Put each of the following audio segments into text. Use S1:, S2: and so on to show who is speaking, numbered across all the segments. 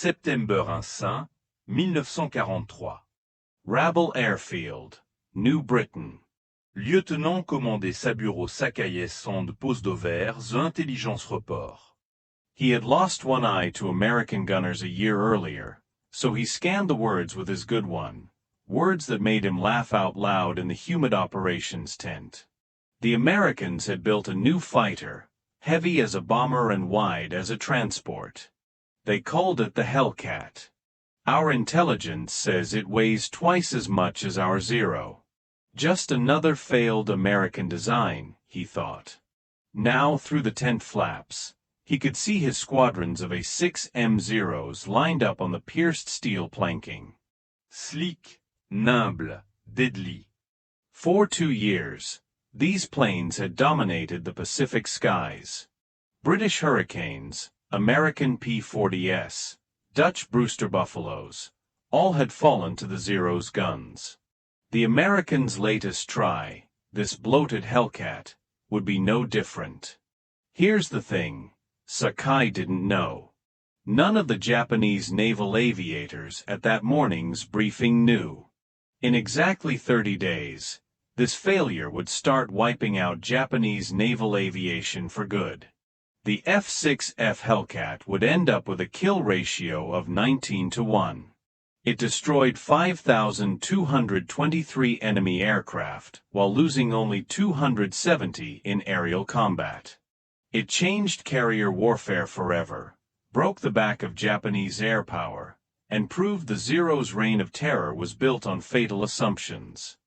S1: September 1, 1943. Rabble Airfield, New Britain. Lieutenant-commandé Saburo Sakai sonde pose d'ouvert intelligence report. He had lost one eye to American gunners a year earlier, so he scanned the words with his good one, words that made him laugh out loud in the humid operations tent. The Americans had built a new fighter, heavy as a bomber and wide as a transport. They called it the Hellcat. Our intelligence says it weighs twice as much as our Zero. Just another failed American design, he thought. Now, through the tent flaps, he could see his squadrons of A6M0s lined up on the pierced steel planking. Sleek, nimble, deadly. For 2 years, these planes had dominated the Pacific skies. British Hurricanes, American P-40s, Dutch Brewster Buffaloes, all had fallen to the Zero's guns. The Americans' latest try, this bloated Hellcat, would be no different. Here's the thing, Sakai didn't know. None of the Japanese naval aviators at that morning's briefing knew. In exactly 30 days, this failure would start wiping out Japanese naval aviation for good. The F6F Hellcat would end up with a kill ratio of 19-1. It destroyed 5,223 enemy aircraft, while losing only 270 in aerial combat. It changed carrier warfare forever, broke the back of Japanese air power, and proved the Zero's reign of terror was built on fatal assumptions.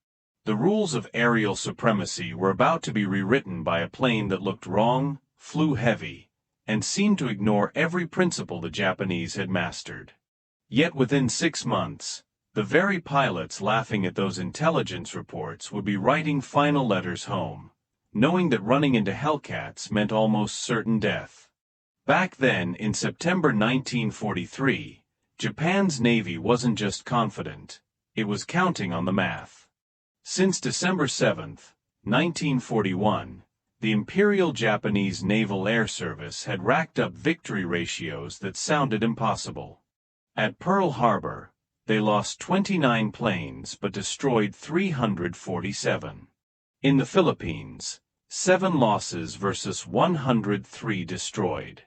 S1: The rules of aerial supremacy were about to be rewritten by a plane that looked wrong, flew heavy, and seemed to ignore every principle the Japanese had mastered. Yet within 6 months, the very pilots laughing at those intelligence reports would be writing final letters home, knowing that running into Hellcats meant almost certain death. Back then, in September 1943, Japan's Navy wasn't just confident, it was counting on the math. Since December 7, 1941, the Imperial Japanese Naval Air Service had racked up victory ratios that sounded impossible. At Pearl Harbor, they lost 29 planes but destroyed 347. In the Philippines, 7 losses versus 103 destroyed.